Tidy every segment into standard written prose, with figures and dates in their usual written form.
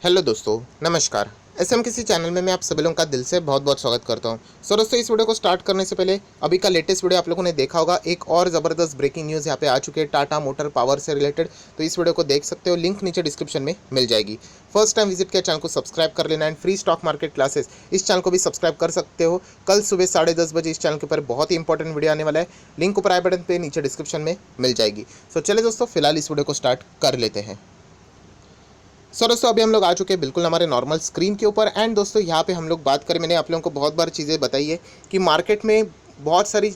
Hello दोस्तों, नमस्कार। SM किसी चैनल में मैं आप सभी लोगों का दिल से बहुत बहुत स्वागत करता हूं। सो दोस्तों, इस वीडियो को स्टार्ट करने से पहले अभी का लेटेस्ट वीडियो आप लोगों ने देखा होगा। एक और ज़बरदस्त ब्रेकिंग न्यूज़ यहाँ पे आ चुकी है टाटा मोटर पावर से रिलेटेड। तो इस वीडियो को देख सकते हो, लिंक नीचे डिस्क्रिप्शन में मिल जाएगी। फर्स्ट टाइम विजिट किया चैनल को सब्सक्राइब कर लेना and free stock market classes इस चैनल को भी सब्सक्राइब कर सकते हो। कल सुबह 10:30 बजे इस चैनल के ऊपर बहुत ही इंपॉर्टेंट वीडियो आने वाला है। लिंक ऊपर आई बटन पे नीचे डिस्क्रिप्शन में मिल जाएगी। सो चले दोस्तों, फिलहाल इस वीडियो को स्टार्ट कर लेते हैं। सो दोस्तों, अभी हम लोग आ चुके हैं बिल्कुल हमारे नॉर्मल स्क्रीन के ऊपर। एंड दोस्तों, यहाँ पे हम लोग बात करें, मैंने आप लोगों को बहुत बार चीज़ें बताई है कि मार्केट में बहुत सारी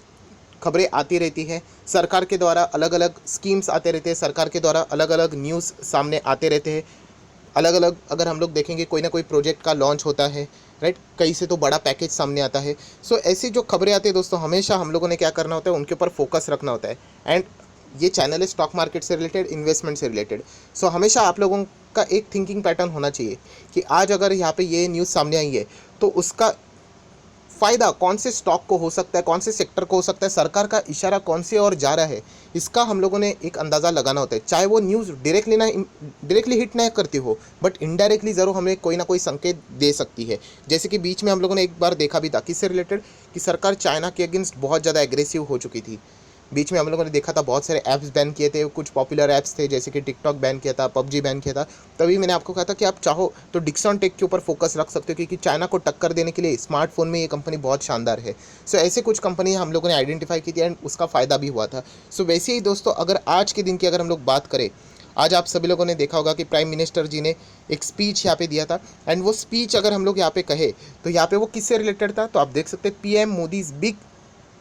खबरें आती रहती हैं। सरकार के द्वारा अलग अलग स्कीम्स आते रहते हैं, सरकार के द्वारा अलग अलग न्यूज़ सामने आते रहते हैं। अलग अलग अगर हम लोग देखेंगे, कोई ना कोई प्रोजेक्ट का लॉन्च होता है, राइट, कहीं से तो बड़ा पैकेज सामने आता है। सो ऐसी जो खबरें आती है दोस्तों, हमेशा हम लोगों ने क्या करना होता है, उनके ऊपर फोकस रखना होता है। एंड ये चैनल है स्टॉक मार्केट से रिलेटेड, इन्वेस्टमेंट से रिलेटेड। सो हमेशा आप लोगों का एक थिंकिंग पैटर्न होना चाहिए कि आज अगर यहाँ पे ये न्यूज़ सामने आई है तो उसका फ़ायदा कौन से स्टॉक को हो सकता है, कौन से सेक्टर को हो सकता है, सरकार का इशारा कौन से और जा रहा है, इसका हम लोगों ने एक अंदाज़ा लगाना होता है। चाहे वो न्यूज़ डायरेक्टली हिट ना करती हो, बट इनडायरेक्टली ज़रूर हमें कोई ना कोई संकेत दे सकती है। जैसे कि बीच में हम लोगों ने एक बार देखा भी था, किससे रिलेटेड, कि सरकार चाइना के अगेंस्ट बहुत ज़्यादा एग्रेसिव हो चुकी थी। बीच में हम लोगों ने देखा था, बहुत सारे ऐप्स बैन किए थे, कुछ पॉपुलर ऐप्स थे जैसे कि टिकटॉक बैन किया था, पबजी बैन किया था। तभी मैंने आपको कहा था कि आप चाहो तो डिक्सन टेक के ऊपर फोकस रख सकते हो, क्योंकि चाइना को टक्कर देने के लिए स्मार्टफोन में ये कंपनी बहुत शानदार है। सो ऐसे कुछ कंपनी हम लोगों ने आइडेंटिफाई की थी एंड उसका फ़ायदा भी हुआ था। सो वैसे ही दोस्तों, अगर आज के दिन की अगर हम लोग बात करें, आज आप सभी लोगों ने देखा होगा कि प्राइम मिनिस्टर जी ने एक स्पीच यहाँ पे दिया था। एंड वो स्पीच अगर हम लोग यहाँ पे कहे तो यहाँ पे वो किससे रिलेटेड था, तो आप देख सकते हैं, PM Modi's big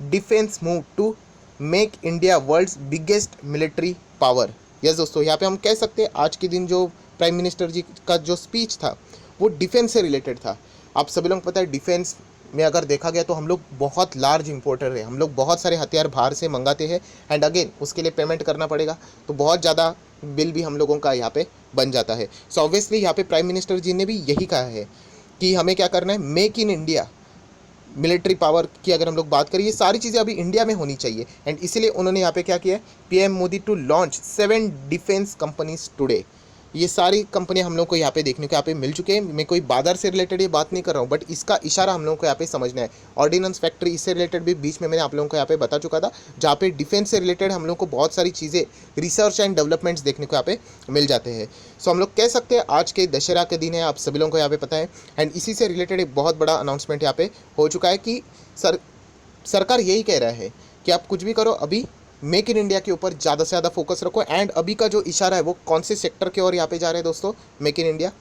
defence move to make India world's biggest military power. Yes दोस्तों, यहाँ पे हम कह सकते हैं आज के दिन जो प्राइम मिनिस्टर जी का जो स्पीच था वो डिफेंस से रिलेटेड था। आप सभी लोगों को पता है, डिफेंस में अगर देखा गया तो हम लोग बहुत लार्ज इंपोर्टर है, हम लोग बहुत सारे हथियार बाहर से मंगाते हैं। एंड अगेन उसके लिए पेमेंट करना पड़ेगा, तो बहुत ज़्यादा बिल भी हम लोगों का यहाँ पे बन जाता है। सो ऑब्वियसली यहाँ पे प्राइम मिनिस्टर जी ने भी यही कहा है कि हमें क्या करना है, make in India military power की अगर हम लोग बात करें, ये सारी चीज़ें अभी इंडिया में होनी चाहिए। एंड इसीलिए उन्होंने यहाँ पे क्या किया है, PM Modi to launch 7 defence companies today. ये सारी कंपनियां हम लोग को यहाँ पे देखने को यहाँ पे मिल चुके हैं। मैं कोई बाजार से रिलेटेड ये बात नहीं कर रहा हूँ, बट इसका इशारा हम लोगों को यहाँ पे समझना है। ऑर्डिनेंस फैक्ट्री, इससे रिलेटेड भी बीच में मैंने आप लोगों को यहाँ पे बता चुका था, जहाँ पे डिफेंस से रिलेटेड हम लोग को बहुत सारी चीज़ें, रिसर्च एंड डेवलपमेंट्स देखने को यहाँ पे मिल जाते हैं। सो हम लोग कह सकते हैं आज के दशहरा के दिन है, आप सभी लोगों को यहाँ पे पता है। एंड इसी से रिलेटेड एक बहुत बड़ा अनाउंसमेंट यहाँ पे हो चुका है कि सरकार यही कह रहा है कि आप कुछ भी करो, अभी मेक इन इंडिया के ऊपर ज़्यादा से ज़्यादा फोकस रखो। एंड अभी का जो इशारा है वो कौन से सेक्टर की ओर यहाँ पे जा रहा है दोस्तों, मेक इन इंडिया,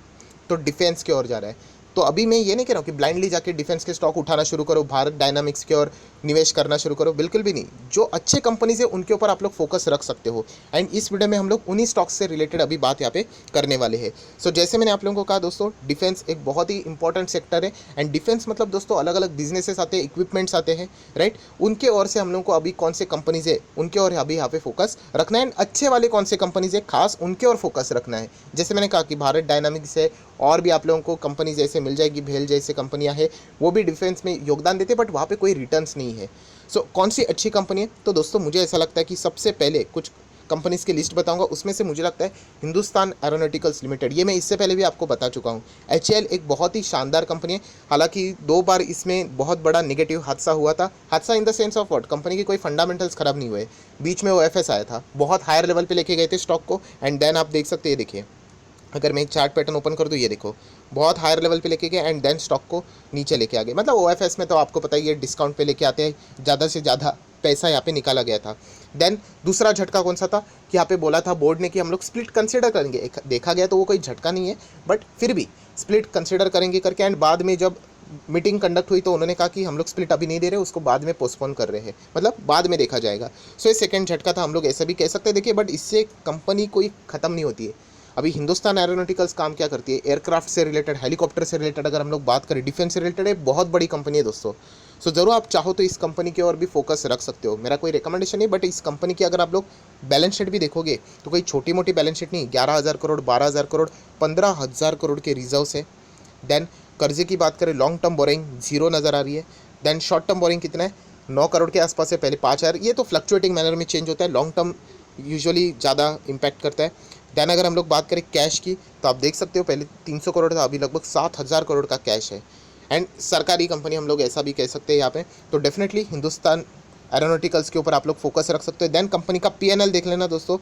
तो डिफेंस की ओर जा रहा है। तो अभी मैं ये नहीं कह रहा हूँ कि ब्लाइंडली जाके डिफेंस के स्टॉक उठाना शुरू करो, भारत डायनामिक्स की ओर निवेश करना शुरू करो, बिल्कुल भी नहीं। जो अच्छे कंपनीज है उनके ऊपर आप लोग फोकस रख सकते हो। एंड इस वीडियो में हम लोग उन्हीं स्टॉक्स से रिलेटेड अभी बात यहाँ पे करने वाले हैं। सो जैसे मैंने आप लोगों को कहा दोस्तों, डिफेंस एक बहुत ही इंपॉर्टेंट सेक्टर है। एंड डिफेंस मतलब दोस्तों अलग अलग बिजनेसेस आते हैं, इक्विपमेंट्स आते हैं, राइट, उनके ओर से हम लोग को अभी कौन से कंपनीज है उनके ओर अभी यहाँ पे फोकस रखना है। अच्छे वाले कौन से कंपनीज है खास उनके ओर फोकस रखना है। जैसे मैंने कहा कि भारत डायनामिक्स है, और भी आप लोगों को कंपनी जैसे मिल जाएगी, भेल जैसे कंपनियां हैं, वो भी डिफेंस में योगदान देते हैं, बट वहाँ पे कोई रिटर्न्स नहीं है। सो कौन सी अच्छी कंपनी है, तो दोस्तों मुझे ऐसा लगता है कि सबसे पहले कुछ कंपनीज की लिस्ट बताऊंगा, उसमें से मुझे लगता है हिंदुस्तान एरोनॉटिकल्स लिमिटेड, ये मैं इससे पहले भी आपको बता चुका हूँ। एचएएल एक बहुत ही शानदार कंपनी है, हालांकि 2 बार इसमें बहुत बड़ा नेगेटिव हादसा हुआ था। हादसा in the sense of what, company के कोई फंडामेंटल्स खराब नहीं हुए, बीच में ओएफएस आया था, बहुत हायर लेवल पे लेके गए थे स्टॉक को। एंड देन आप देख सकते हैं, देखिए अगर मैं एक चार्ट पैटर्न ओपन कर दूँ, ये देखो बहुत हायर लेवल पे लेके गए एंड देन स्टॉक को नीचे लेके आ गए। मतलब ओएफएस में तो आपको पता ही है, डिस्काउंट पे लेके आते हैं, ज़्यादा से ज़्यादा पैसा यहाँ पे निकाला गया था। देन दूसरा झटका कौन सा था, कि यहाँ पे बोला था बोर्ड ने कि हम लोग स्प्लिट कंसिडर करेंगे। देखा गया तो वो कोई झटका नहीं है, बट फिर भी स्प्लिट कंसिडर करेंगे करके। एंड बाद में जब मीटिंग कंडक्ट हुई तो उन्होंने कहा कि हम लोग स्प्लिट अभी नहीं दे रहे, उसको बाद में पोस्टपोन कर रहे हैं, मतलब बाद में देखा जाएगा। सो ये सेकंड झटका था, हम लोग ऐसा भी कह सकते हैं। देखिए, बट इससे कंपनी कोई ख़त्म नहीं होती है। अभी हिंदुस्तान एरोनॉटिकल्स काम क्या करती है, एयरक्राफ्ट से रिलेटेड, हेलीकॉप्टर से रिलेटेड अगर हम लोग बात करें, डिफेंस से रिलेटेड, एक बहुत बड़ी कंपनी है दोस्तों। सो ज़रूर आप चाहो तो इस कंपनी की ओर भी फोकस रख सकते हो, मेरा कोई रिकमेंडेशन नहीं, बट इस कंपनी की अगर आप लोग बैलेंस शीट भी देखोगे तो कोई छोटी मोटी बैलेंस शीट नहीं, 11,000 करोड़, 12,000 करोड़, 15,000 करोड़ के रिजर्व्स है। देन कर्जे की बात करें, लॉन्ग टर्म बोरिंग जीरो नज़र आ रही है। देन शॉर्ट टर्म बोरिंग कितना है, 9 करोड़ के आसपास है, पहले 5,000, ये तो फ्लक्चुएटिंग मैनर में चेंज होता है, लॉन्ग टर्म यूजुअली ज़्यादा इम्पैक्ट करता है। देन अगर हम लोग बात करें कैश की, तो आप देख सकते हो पहले 300 करोड़ था, अभी लगभग 7,000 करोड़ का कैश है। एंड सरकारी कंपनी हम लोग ऐसा भी कह सकते हैं यहाँ पे। तो डेफिनेटली हिंदुस्तान एरोनॉटिकल्स के ऊपर आप लोग फोकस रख सकते हो। देन कंपनी का पीएनएल देख लेना दोस्तों,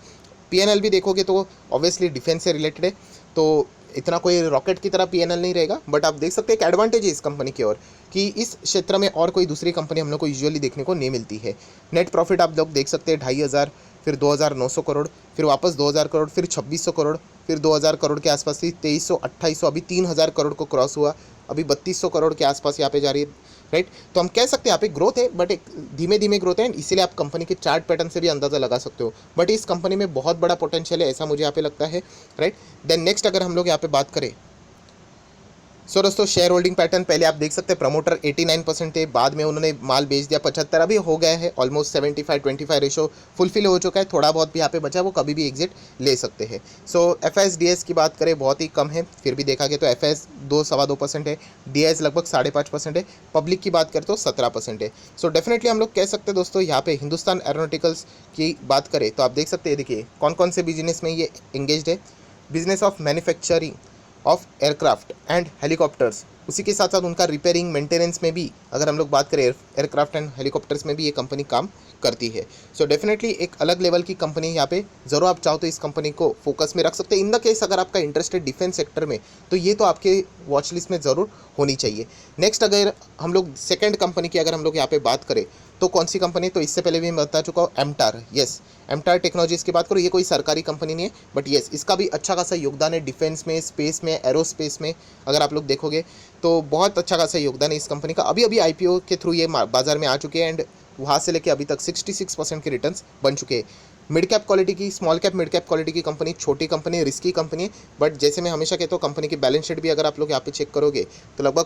पीएनएल भी देखोगे तो ऑब्वियसली डिफेंस से रिलेटेड है, तो इतना कोई रॉकेट की तरह पीएनएल नहीं रहेगा, बट आप देख सकते हैं एक एडवांटेज है इस कंपनी की ओर कि इस क्षेत्र में और कोई दूसरी कंपनी हम लोग को यूजुअली देखने को नहीं मिलती है। नेट प्रॉफिट आप लोग देख सकते हैं 2,500, फिर 2,900 करोड़, फिर वापस 2,000 करोड़, फिर 2,600 करोड़, फिर 2,000 करोड़ के आसपास थी, 2,300, 2,800, अभी 3,000 करोड़ को क्रॉस हुआ, अभी 3,200 करोड़ के आसपास यहाँ पे जा रही है, राइट। तो हम कह सकते हैं यहाँ पे ग्रोथ है, बट एक धीमे धीमे ग्रोथ है, एंड इसीलिए आप कंपनी के चार्ट पैटर्न से भी अंदाजा लगा सकते हो, बट इस कंपनी में बहुत बड़ा पोटेंशियल है, ऐसा मुझे यहाँ पे लगता है, राइट। देन नेक्स्ट अगर हम लोग यहाँ पे बात करें, सो दोस्तों शेयर होल्डिंग पैटर्न पहले आप देख सकते हैं, प्रमोटर 89% थे, बाद में उन्होंने माल बेच दिया 75, अभी हो गया है ऑलमोस्ट 75-25 रेशो फुलफिल हो चुका है, थोड़ा बहुत भी यहाँ पे बचा है, वो कभी भी एग्जिट ले सकते हैं। सो एफएसडीएस की बात करें बहुत ही कम है, फिर भी देखा गया तो एफएस 2-2.25% है, डीएस लगभग 5.5% है, पब्लिक की बात करें तो 17% है। सो डेफिनेटली हम लोग कह सकते हैं दोस्तों यहाँ पे हिंदुस्तान एरोनॉटिकल्स की बात करें तो आप देख सकते हैं, देखिए कौन कौन से बिजनेस में ये इंगेज्ड है, business of manufacturing of aircraft and helicopters, उसी के साथ साथ उनका रिपेयरिंग मेंटेनेंस में भी अगर हम लोग बात करें एयरक्राफ्ट एंड हेलीकॉप्टर्स में भी ये कंपनी काम करती है। सो डेफिनेटली एक अलग लेवल की कंपनी यहाँ पे, ज़रूर आप चाहो तो इस कंपनी को फोकस में रख सकते हैं। इन द केस अगर आपका इंटरेस्ट है डिफेंस सेक्टर में, तो ये तो आपके वॉच लिस्ट में ज़रूर होनी चाहिए। नेक्स्ट अगर हम लोग सेकेंड कंपनी की अगर हम लोग यहाँ पे बात करें तो कौन सी कंपनी, तो इससे पहले भी मैं बता चुका हूँ एमटार, यस एमटार टेक्नोलॉजीज़ की बात करो, ये कोई सरकारी कंपनी नहीं है, बट येस इसका भी अच्छा खासा योगदान है डिफेंस में, स्पेस में, एरोस्पेस में, अगर आप लोग देखोगे तो बहुत अच्छा खासा योगदान है इस कंपनी का। अभी अभी आईपीओ के थ्रू ये बाजार में आ चुके हैं, एंड वहाँ से लेके अभी तक 66% के रिटर्न्स बन चुके हैं। मिड कैप क्वालिटी की, small cap mid cap quality की कंपनी, छोटी कंपनी, रिस्की कंपनी है, बट जैसे मैं हमेशा कहता हूँ कंपनी की बैलेंस शीट भी अगर आप लोग यहाँ पे चेक करोगे तो लगभग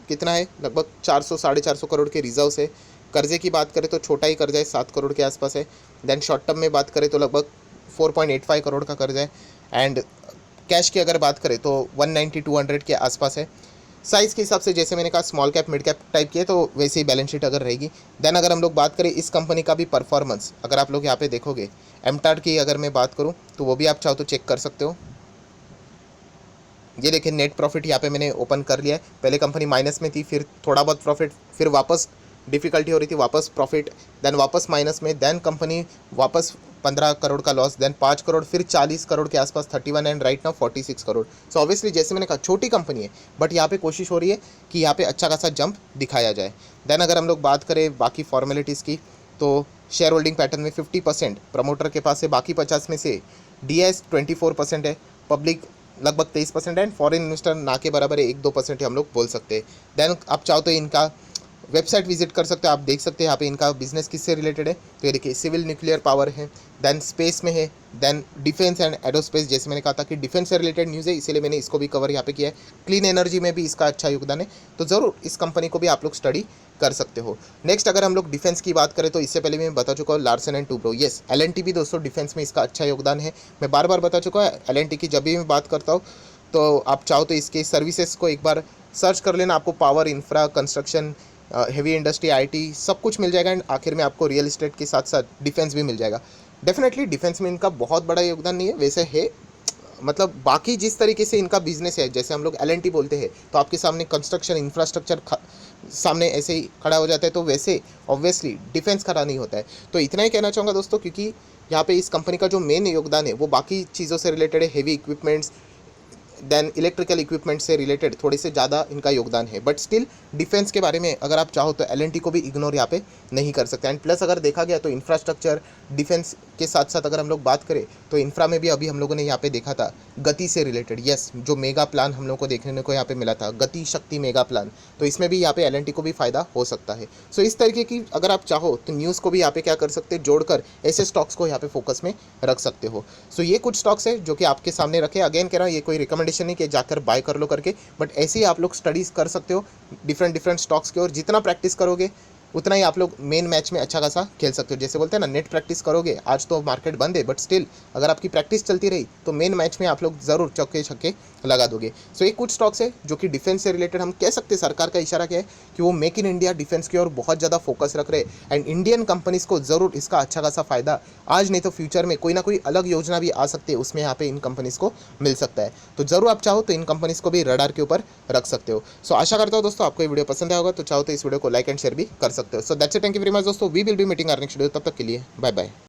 कितना है, लगभग 400-450 करोड़ के रिजर्व्स है। कर्जे की बात करें तो छोटा ही कर्जा है, 7 करोड़ के आसपास है। देन शॉर्ट टर्म में बात करें तो लगभग 4.85 करोड़ का कर्जा है, एंड कैश की अगर बात करें तो 190-200 के आसपास है। साइज़ के हिसाब से जैसे मैंने कहा small cap mid cap type की है, तो वैसे ही बैलेंस शीट अगर रहेगी। देन अगर हम लोग बात करें इस कंपनी का भी परफॉर्मेंस, अगर आप लोग यहाँ पे देखोगे एमटार की अगर मैं बात करूँ तो वो भी आप चाहो तो चेक कर सकते हो। ये देखिए नेट प्रॉफिट यहाँ पे मैंने ओपन कर लिया है, पहले कंपनी माइनस में थी, फिर थोड़ा बहुत प्रॉफिट, फिर वापस डिफ़िकल्टी हो रही थी, वापस प्रॉफिट, देन वापस माइनस में, देन कंपनी वापस 15 करोड़ का लॉस, देन 5 करोड़, फिर 40 करोड़ के आसपास 31, and right now 46 crore. So obviously जैसे मैंने कहा छोटी कंपनी है, बट यहाँ पे कोशिश हो रही है कि यहाँ पे अच्छा खासा जंप दिखाया जाए। देन अगर हम लोग बात करें बाकी फॉर्मेलिटीज़ की, तो शेयर होल्डिंग पैटर्न में 50% प्रमोटर के पास है, बाकी 50 में से डीएस 24% है, पब्लिक लगभग 23% है, एंड फॉरेन इन्वेस्टर ना के बराबर है, 1-2% हम लोग बोल सकते हैं। देन आप चाहो तो इनका वेबसाइट विजिट कर सकते हो, आप देख सकते हैं यहाँ पे इनका बिजनेस किससे रिलेटेड है। तो ये देखिए सिविल न्यूक्लियर पावर है, देन स्पेस में है, देन डिफेंस एंड एरोस्पेस, जैसे मैंने कहा था कि डिफेंस से रिलेटेड न्यूज़ है, इसीलिए मैंने इसको भी कवर यहाँ पे किया है। क्लीन एनर्जी में भी इसका अच्छा योगदान है, तो ज़रूर इस कंपनी को भी आप लोग स्टडी कर सकते हो। नेक्स्ट अगर हम लोग डिफेंस की बात करें तो इससे पहले मैं बता चुका हूँ Larsen and Toubro, yes L and T भी दोस्तों डिफेंस में इसका अच्छा योगदान है, मैं बार बार बता चुका हूँ। एलएनटी की जब भी मैं बात करता हूँ तो आप चाहो तो इसके सर्विसेज को एक बार सर्च कर लेना, आपको power, infra, construction, heavy industry, IT सब कुछ मिल जाएगा, एंड आखिर में आपको रियल इस्टेट के साथ साथ डिफेंस भी मिल जाएगा। डेफिनेटली डिफेंस में इनका बहुत बड़ा योगदान नहीं है, वैसे है मतलब बाकी जिस तरीके से इनका बिजनेस है, जैसे हम लोग एलएनटी बोलते हैं तो आपके सामने कंस्ट्रक्शन इंफ्रास्ट्रक्चर सामने ऐसे ही खड़ा हो जाता है, तो वैसे ऑब्वियसली डिफेंस खड़ा नहीं होता है। तो इतना ही कहना चाहूँगा दोस्तों, क्योंकि यहाँ पे इस कंपनी का जो मेन योगदान है वो बाकी चीज़ों से रिलेटेड है, heavy equipments, then electrical equipment से रिलेटेड थोड़े से ज़्यादा इनका योगदान है, बट स्टिल डिफेंस के बारे में अगर आप चाहो तो एलएनटी को भी इग्नोर यहाँ पे नहीं कर सकते। एंड प्लस अगर देखा गया तो इंफ्रास्ट्रक्चर डिफेंस के साथ साथ अगर हम लोग बात करें तो इंफ्रा में भी अभी हम लोगों ने यहाँ पे देखा था गति से रिलेटेड, यस जो मेगा प्लान हम लोग को देखने को यहाँ पे मिला था, गति शक्ति मेगा प्लान, तो इसमें भी यहाँ पे एलएनटी को भी फ़ायदा हो सकता है। सो इस तरीके की अगर आप चाहो तो न्यूज़ को भी यहाँ पे क्या कर सकते हैं, जोड़कर ऐसे स्टॉक्स को यहाँ पे फोकस में रख सकते हो। सो ये कुछ स्टॉक्स है जो कि आपके सामने रखे, अगेन कह रहा हूँ ये कोई रिकमेंडेशन नहीं कि जाकर बाय कर लो करके, बट ऐसे ही आप लोग स्टडीज़ कर सकते हो डिफरेंट स्टॉक्स के, और जितना प्रैक्टिस करोगे उतना ही आप लोग मेन मैच में अच्छा खासा खेल सकते हो। जैसे बोलते हैं ना, नेट प्रैक्टिस करोगे, आज तो मार्केट बंद है बट स्टिल अगर आपकी प्रैक्टिस चलती रही तो मेन मैच में आप लोग ज़रूर चौके छक्के लगा दोगे। सो ये कुछ स्टॉक्स है जो कि डिफेंस से रिलेटेड, हम कह सकते हैं सरकार का इशारा क्या है कि वो मेक इन इंडिया डिफेंस की ओर बहुत ज़्यादा फोकस रख रहे हैं एंड इंडियन कंपनीज को ज़रूर इसका अच्छा खासा फायदा आज नहीं तो फ्यूचर में कोई ना कोई अलग योजना भी आ सकती है, उसमें यहाँ पे इन कंपनीज को मिल सकता है। तो ज़रूर आप चाहो तो इन कंपनीज को भी रडार के ऊपर रख सकते हो। सो आशा करता हूँ दोस्तों आपको ये वीडियो पसंद आया होगा, तो चाहो तो इस वीडियो को लाइक एंड शेयर भी कर सकते हो। So that's it, thank you very much दोस्तों, we will be meeting our next video, तब तक के लिए बाय बाय।